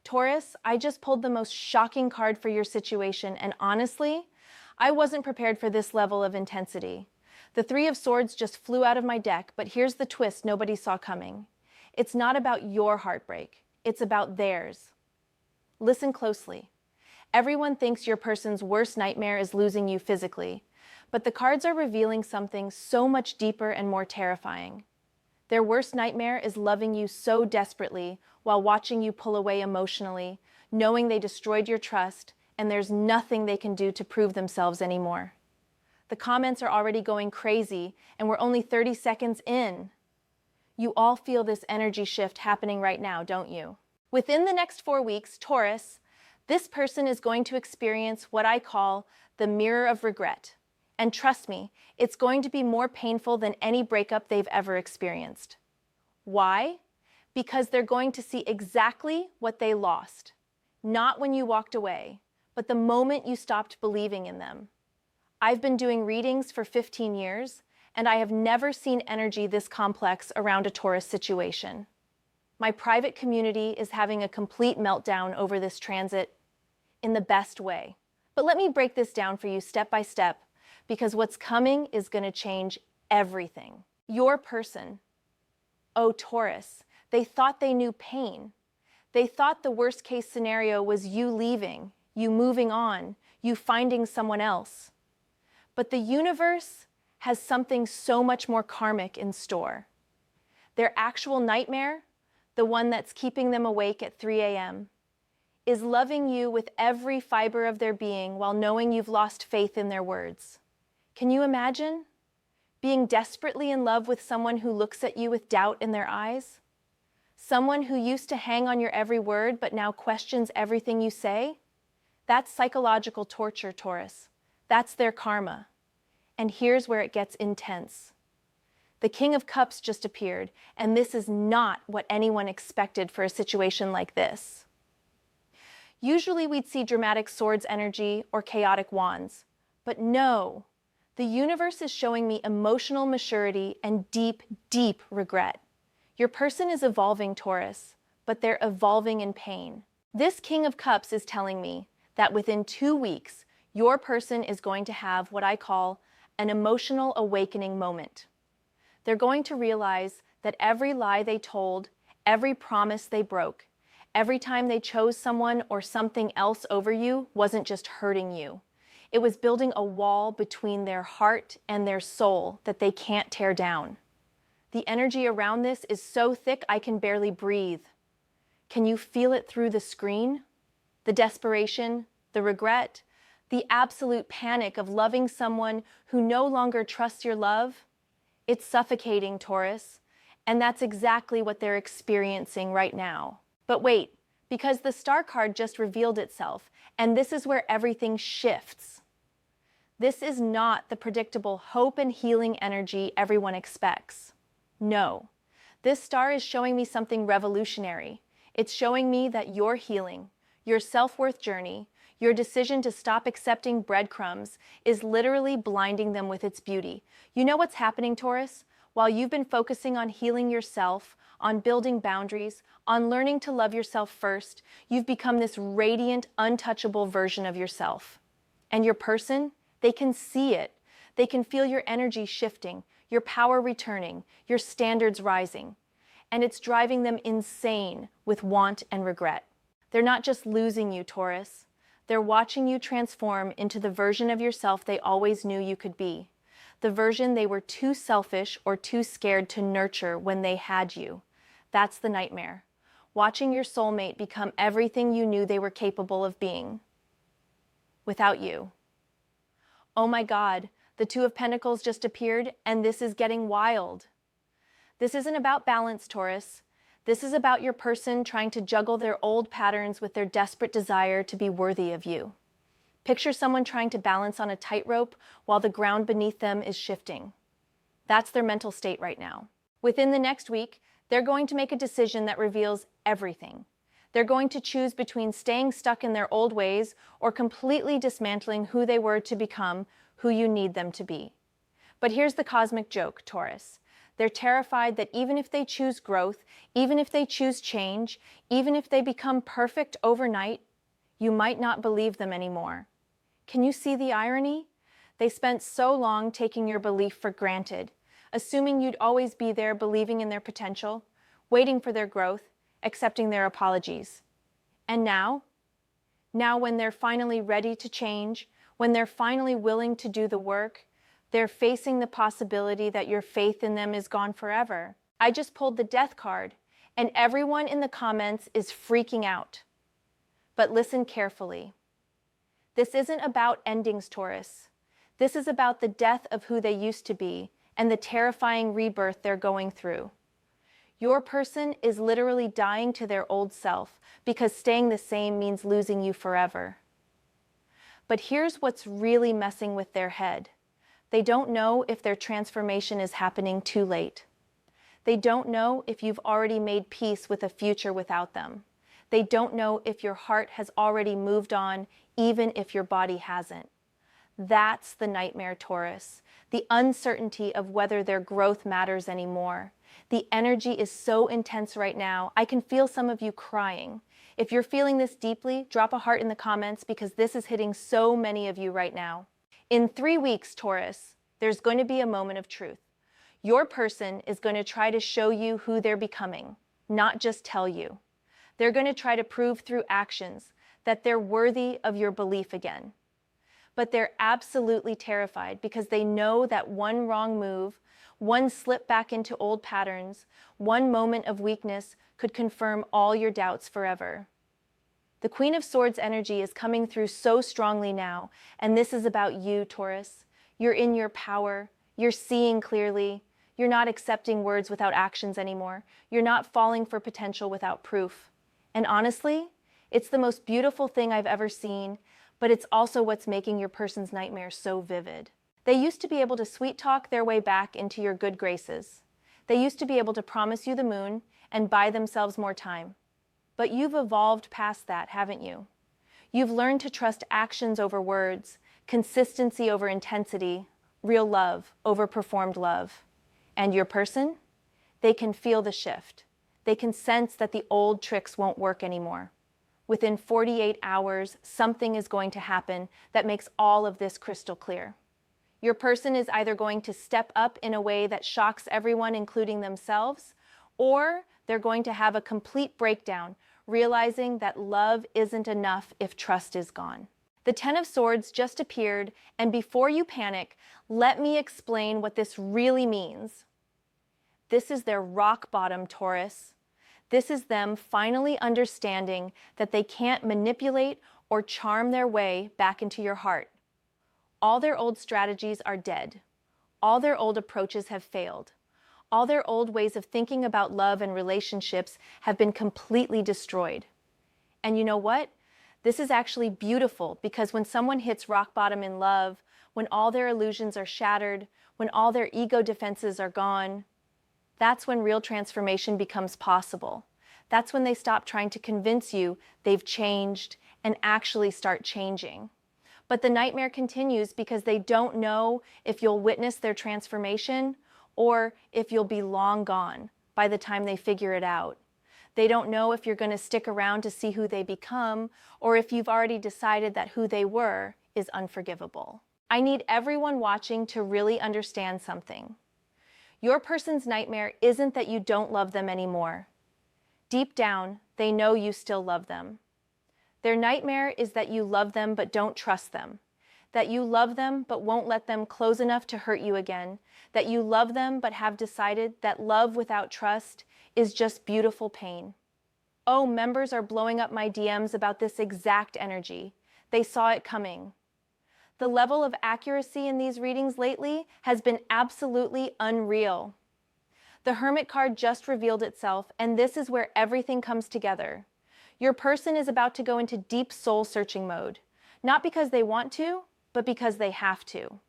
Taurus, I just pulled the most shocking card for your situation, and honestly, I wasn't prepared for this level of intensity. The Three of Swords just flew out of my deck, but here's the twist nobody saw coming. It's not about your heartbreak, it's about theirs. Listen closely. Everyone thinks your person's worst nightmare is losing you physically, but the cards are revealing something so much deeper and more terrifying. Their worst nightmare is loving you so desperately while watching you pull away emotionally, knowing they destroyed your trust, and there's nothing they can do to prove themselves anymore. The comments are already going crazy, and we're only 30 seconds in. You all feel this energy shift happening right now, don't you? Within the next 4 weeks, Taurus, this person is going to experience what I call the mirror of regret. And trust me, it's going to be more painful than any breakup they've ever experienced. Why? Because they're going to see exactly what they lost. Not when you walked away, but the moment you stopped believing in them. I've been doing readings for 15 years, and I have never seen energy this complex around a Taurus situation. My private community is having a complete meltdown over this transit in the best way. But let me break this down for you step by step, because what's coming is going to change everything. Your person, oh Taurus, they thought they knew pain. They thought the worst case scenario was you leaving, you moving on, you finding someone else. But the universe has something so much more karmic in store. Their actual nightmare, the one that's keeping them awake at 3 a.m., is loving you with every fiber of their being while knowing you've lost faith in their words. Can you imagine? Being desperately in love with someone who looks at you with doubt in their eyes? Someone who used to hang on your every word but now questions everything you say? That's psychological torture, Taurus. That's their karma. And here's where it gets intense. The King of Cups just appeared, and this is not what anyone expected for a situation like this. Usually we'd see dramatic swords energy or chaotic wands, but no. The universe is showing me emotional maturity and deep, deep regret. Your person is evolving, Taurus, but they're evolving in pain. This King of Cups is telling me that within 2 weeks, your person is going to have what I call an emotional awakening moment. They're going to realize that every lie they told, every promise they broke, every time they chose someone or something else over you wasn't just hurting you. It was building a wall between their heart and their soul that they can't tear down. The energy around this is so thick I can barely breathe. Can you feel it through the screen? The desperation, the regret, the absolute panic of loving someone who no longer trusts your love? It's suffocating, Taurus, and that's exactly what they're experiencing right now. But wait, because the Star card just revealed itself, and this is where everything shifts. This is not the predictable hope and healing energy everyone expects. No, this Star is showing me something revolutionary. It's showing me that your healing, your self-worth journey, your decision to stop accepting breadcrumbs is literally blinding them with its beauty. You know what's happening, Taurus? While you've been focusing on healing yourself, on building boundaries, on learning to love yourself first, you've become this radiant, untouchable version of yourself. And your person, they can see it. They can feel your energy shifting, your power returning, your standards rising. And it's driving them insane with want and regret. They're not just losing you, Taurus. They're watching you transform into the version of yourself they always knew you could be. The version they were too selfish or too scared to nurture when they had you. That's the nightmare. Watching your soulmate become everything you knew they were capable of being. Without you. Oh my God, the Two of Pentacles just appeared, and this is getting wild. This isn't about balance, Taurus. This is about your person trying to juggle their old patterns with their desperate desire to be worthy of you. Picture someone trying to balance on a tightrope while the ground beneath them is shifting. That's their mental state right now. Within the next week, they're going to make a decision that reveals everything. They're going to choose between staying stuck in their old ways or completely dismantling who they were to become who you need them to be. But here's the cosmic joke, Taurus. They're terrified that even if they choose growth, even if they choose change, even if they become perfect overnight, you might not believe them anymore. Can you see the irony? They spent so long taking your belief for granted, assuming you'd always be there, believing in their potential, waiting for their growth, accepting their apologies. And now when they're finally ready to change, when they're finally willing to do the work, they're facing the possibility that your faith in them is gone forever. I just pulled the death card, and everyone in the comments is freaking out. But listen carefully. This isn't about endings, Taurus. This is about the death of who they used to be and the terrifying rebirth they're going through. Your person is literally dying to their old self because staying the same means losing you forever. But here's what's really messing with their head. They don't know if their transformation is happening too late. They don't know if you've already made peace with a future without them. They don't know if your heart has already moved on, even if your body hasn't. That's the nightmare, Taurus. The uncertainty of whether their growth matters anymore. The energy is so intense right now, I can feel some of you crying. If you're feeling this deeply, drop a heart in the comments because this is hitting so many of you right now. In 3 weeks, Taurus, there's going to be a moment of truth. Your person is going to try to show you who they're becoming, not just tell you. They're going to try to prove through actions that they're worthy of your belief again. But they're absolutely terrified because they know that one wrong move, one slip back into old patterns, one moment of weakness could confirm all your doubts forever. The Queen of Swords energy is coming through so strongly now, and this is about you, Taurus. You're in your power, you're seeing clearly, you're not accepting words without actions anymore, you're not falling for potential without proof. And honestly, it's the most beautiful thing I've ever seen, but it's also what's making your person's nightmare so vivid. They used to be able to sweet talk their way back into your good graces. They used to be able to promise you the moon and buy themselves more time. But you've evolved past that, haven't you? You've learned to trust actions over words, consistency over intensity, real love over performed love. And your person? They can feel the shift. They can sense that the old tricks won't work anymore. Within 48 hours, something is going to happen that makes all of this crystal clear. Your person is either going to step up in a way that shocks everyone, including themselves, or they're going to have a complete breakdown, realizing that love isn't enough if trust is gone. The Ten of Swords just appeared, and before you panic, let me explain what this really means. This is their rock bottom, Taurus. This is them finally understanding that they can't manipulate or charm their way back into your heart. All their old strategies are dead. All their old approaches have failed. All their old ways of thinking about love and relationships have been completely destroyed. And you know what? This is actually beautiful because when someone hits rock bottom in love, when all their illusions are shattered, when all their ego defenses are gone, that's when real transformation becomes possible. That's when they stop trying to convince you they've changed and actually start changing. But the nightmare continues because they don't know if you'll witness their transformation or if you'll be long gone by the time they figure it out. They don't know if you're going to stick around to see who they become or if you've already decided that who they were is unforgivable. I need everyone watching to really understand something. Your person's nightmare isn't that you don't love them anymore. Deep down, they know you still love them. Their nightmare is that you love them but don't trust them, that you love them but won't let them close enough to hurt you again, that you love them but have decided that love without trust is just beautiful pain. Oh, members are blowing up my DMs about this exact energy. They saw it coming. The level of accuracy in these readings lately has been absolutely unreal. The Hermit card just revealed itself, and this is where everything comes together. Your person is about to go into deep soul-searching mode, not because they want to, but because they have to.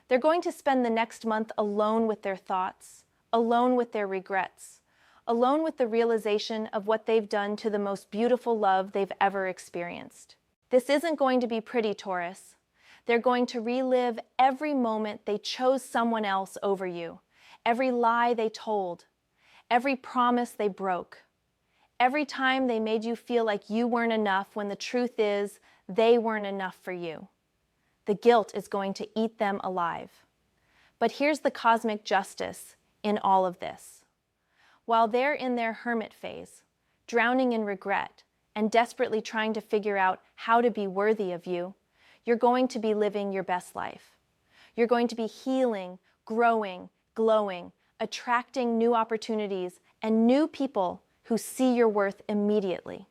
They're going to spend the next month alone with their thoughts, alone with their regrets, alone with the realization of what they've done to the most beautiful love they've ever experienced. This isn't going to be pretty, Taurus. They're going to relive every moment they chose someone else over you, every lie they told, every promise they broke, every time they made you feel like you weren't enough when the truth is they weren't enough for you. The guilt is going to eat them alive. But here's the cosmic justice in all of this. While they're in their hermit phase, drowning in regret and desperately trying to figure out how to be worthy of you, you're going to be living your best life. You're going to be healing, growing, glowing, attracting new opportunities and new people who see your worth immediately.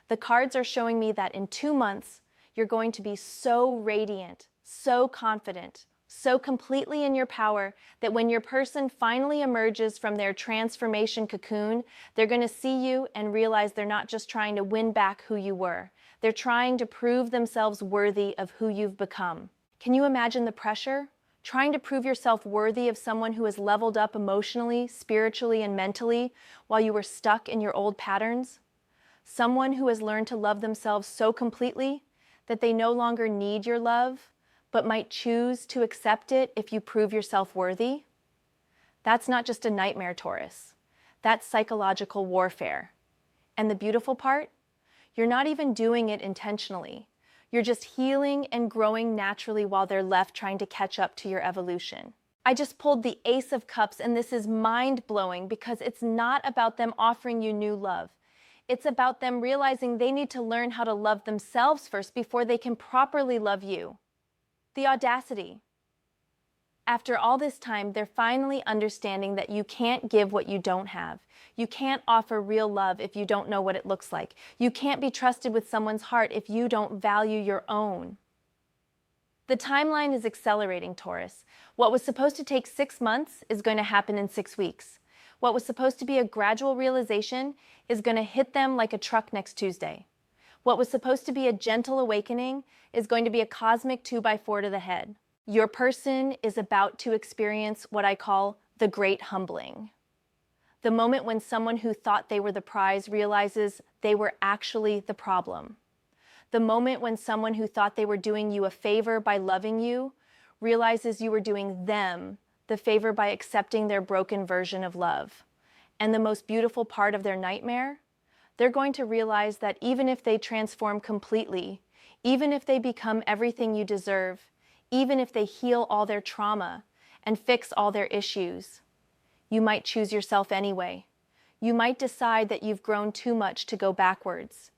The cards are showing me that in 2 months, you're going to be so radiant, so confident, so completely in your power that when your person finally emerges from their transformation cocoon, they're going to see you and realize they're not just trying to win back who you were. They're trying to prove themselves worthy of who you've become. Can you imagine the pressure? Trying to prove yourself worthy of someone who has leveled up emotionally, spiritually, and mentally while you were stuck in your old patterns? Someone who has learned to love themselves so completely that they no longer need your love, but might choose to accept it if you prove yourself worthy? That's not just a nightmare, Taurus. That's psychological warfare. And the beautiful part? You're not even doing it intentionally. You're just healing and growing naturally while they're left trying to catch up to your evolution. I just pulled the Ace of Cups, and this is mind-blowing because it's not about them offering you new love. It's about them realizing they need to learn how to love themselves first before they can properly love you. The audacity. After all this time, they're finally understanding that you can't give what you don't have. You can't offer real love if you don't know what it looks like. You can't be trusted with someone's heart if you don't value your own. The timeline is accelerating, Taurus. What was supposed to take 6 months is going to happen in 6 weeks. What was supposed to be a gradual realization is going to hit them like a truck next Tuesday. What was supposed to be a gentle awakening is going to be a cosmic 2x4 to the head. Your person is about to experience what I call the great humbling. The moment when someone who thought they were the prize realizes they were actually the problem. The moment when someone who thought they were doing you a favor by loving you realizes you were doing them the favor by accepting their broken version of love. And the most beautiful part of their nightmare? They're going to realize that even if they transform completely, even if they become everything you deserve, even if they heal all their trauma and fix all their issues, you might choose yourself anyway. You might decide that you've grown too much to go backwards.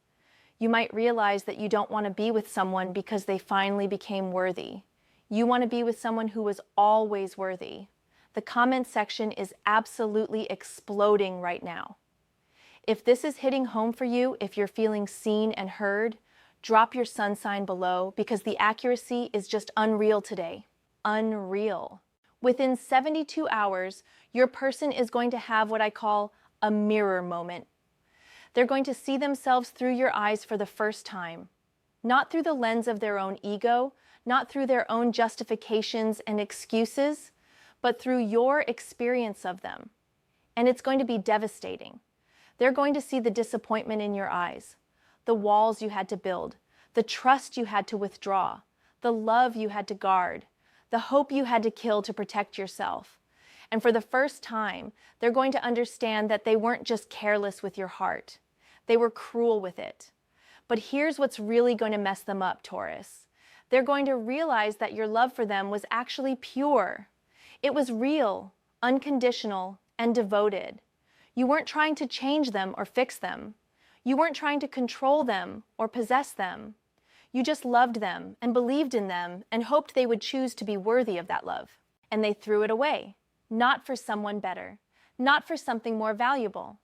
You might realize that you don't want to be with someone because they finally became worthy. You want to be with someone who was always worthy. The comment section is absolutely exploding right now. If this is hitting home for you, if you're feeling seen and heard, drop your sun sign below because the accuracy is just unreal today. Unreal. Within 72 hours, your person is going to have what I call a mirror moment. They're going to see themselves through your eyes for the first time, not through the lens of their own ego, not through their own justifications and excuses, but through your experience of them. And it's going to be devastating. They're going to see the disappointment in your eyes, the walls you had to build, the trust you had to withdraw, the love you had to guard, the hope you had to kill to protect yourself. And for the first time, they're going to understand that they weren't just careless with your heart. They were cruel with it. But here's what's really going to mess them up, Taurus. They're going to realize that your love for them was actually pure. It was real, unconditional, and devoted. You weren't trying to change them or fix them. You weren't trying to control them or possess them. You just loved them and believed in them and hoped they would choose to be worthy of that love. And they threw it away, not for someone better, not for something more valuable.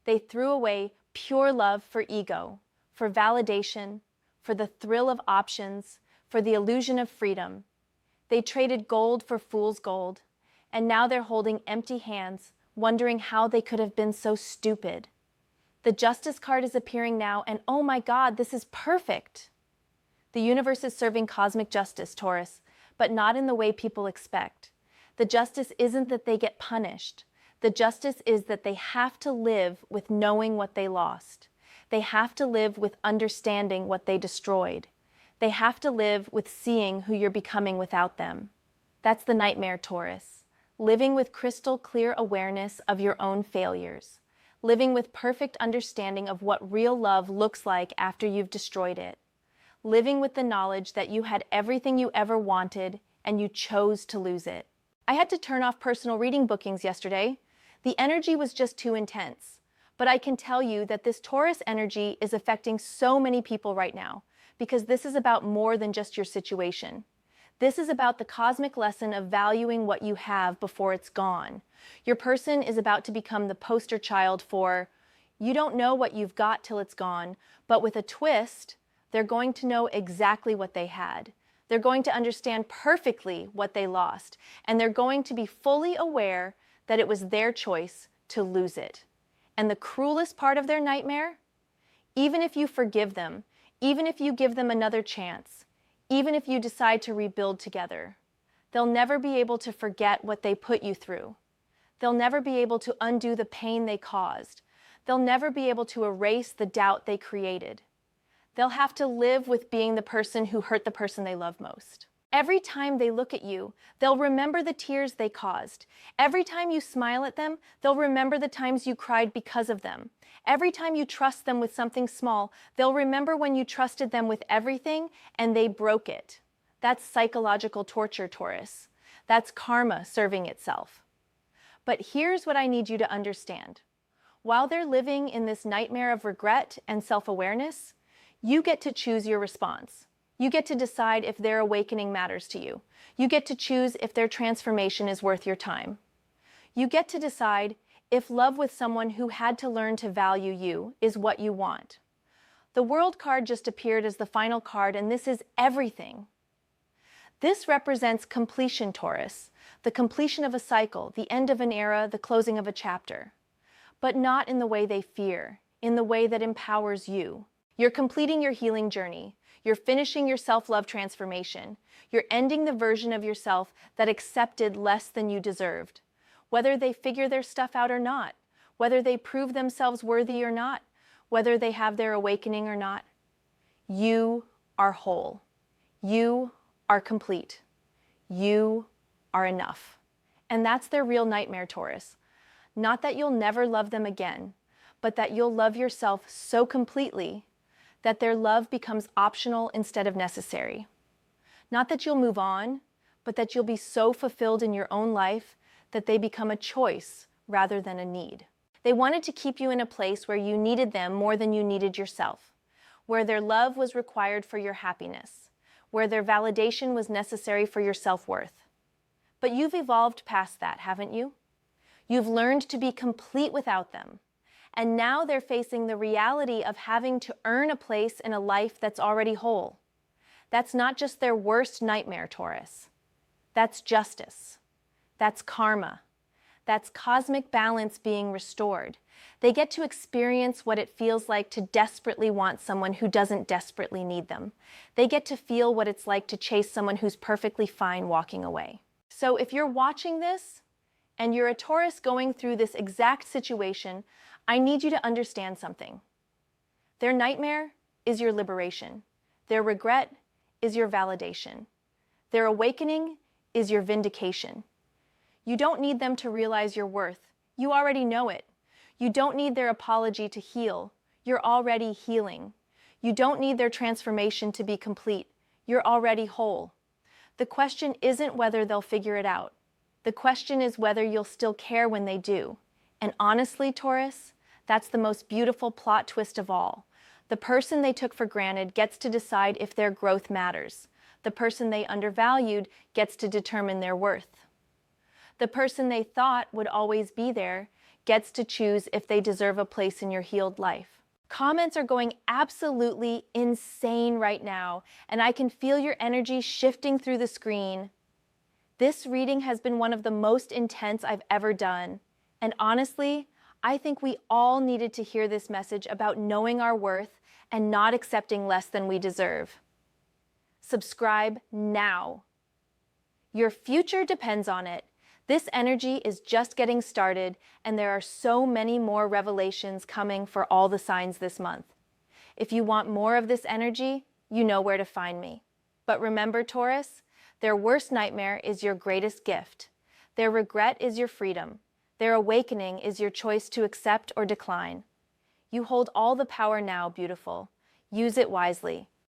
They threw away pure love for ego, for validation, for the thrill of options, for the illusion of freedom. They traded gold for fool's gold, and now they're holding empty hands, wondering how they could have been so stupid. The Justice card is appearing now, and oh my God, this is perfect. The universe is serving cosmic justice, Taurus, but not in the way people expect. The justice isn't that they get punished. The justice is that they have to live with knowing what they lost. They have to live with understanding what they destroyed. They have to live with seeing who you're becoming without them. That's the nightmare, Taurus. living with crystal clear awareness of your own failures, living with perfect understanding of what real love looks like after you've destroyed it, living with the knowledge that you had everything you ever wanted and you chose to lose it. I had to turn off personal reading bookings yesterday. The energy was just too intense. But I can tell you that this Taurus energy is affecting so many people right now, because this is about more than just your situation. This is about the cosmic lesson of valuing what you have before it's gone. Your person is about to become the poster child for, you don't know what you've got till it's gone, but with a twist, they're going to know exactly what they had. They're going to understand perfectly what they lost, and they're going to be fully aware that it was their choice to lose it. And the cruelest part of their nightmare? Even if you forgive them, even if you give them another chance, even if you decide to rebuild together, they'll never be able to forget what they put you through. They'll never be able to undo the pain they caused. They'll never be able to erase the doubt they created. They'll have to live with being the person who hurt the person they love most. Every time they look at you, they'll remember the tears they caused. Every time you smile at them, they'll remember the times you cried because of them. Every time you trust them with something small, they'll remember when you trusted them with everything and they broke it. That's psychological torture, Taurus. That's karma serving itself. But here's what I need you to understand. While they're living in this nightmare of regret and self-awareness, you get to choose your response. You get to decide if their awakening matters to you. You get to choose if their transformation is worth your time. You get to decide if love with someone who had to learn to value you is what you want. The World card just appeared as the final card, and this is everything. This represents completion, Taurus, the completion of a cycle, the end of an era, the closing of a chapter. But not in the way they fear, in the way that empowers you. You're completing your healing journey. You're finishing your self-love transformation. You're ending the version of yourself that accepted less than you deserved. Whether they figure their stuff out or not, whether they prove themselves worthy or not, whether they have their awakening or not, you are whole. You are complete. You are enough. And that's their real nightmare, Taurus. Not that you'll never love them again, but that you'll love yourself so completely that their love becomes optional instead of necessary. Not that you'll move on, but that you'll be so fulfilled in your own life that they become a choice rather than a need. They wanted to keep you in a place where you needed them more than you needed yourself, where their love was required for your happiness, where their validation was necessary for your self-worth. But you've evolved past that, haven't you? You've learned to be complete without them. And now they're facing the reality of having to earn a place in a life that's already whole. That's not just their worst nightmare, Taurus. That's justice. That's karma. That's cosmic balance being restored. They get to experience what it feels like to desperately want someone who doesn't desperately need them. They get to feel what it's like to chase someone who's perfectly fine walking away. So if you're watching this and you're a Taurus going through this exact situation, I need you to understand something. Their nightmare is your liberation. Their regret is your validation. Their awakening is your vindication. You don't need them to realize your worth. You already know it. You don't need their apology to heal. You're already healing. You don't need their transformation to be complete. You're already whole. The question isn't whether they'll figure it out. The question is whether you'll still care when they do. And honestly, Taurus, that's the most beautiful plot twist of all. The person they took for granted gets to decide if their growth matters. The person they undervalued gets to determine their worth. The person they thought would always be there gets to choose if they deserve a place in your healed life. Comments are going absolutely insane right now, and I can feel your energy shifting through the screen. This reading has been one of the most intense I've ever done. And honestly, I think we all needed to hear this message about knowing our worth and not accepting less than we deserve. Subscribe now. Your future depends on it. This energy is just getting started, and there are so many more revelations coming for all the signs this month. If you want more of this energy, you know where to find me. But remember, Taurus, their worst nightmare is your greatest gift. Their regret is your freedom. Their awakening is your choice to accept or decline. You hold all the power now, beautiful. Use it wisely.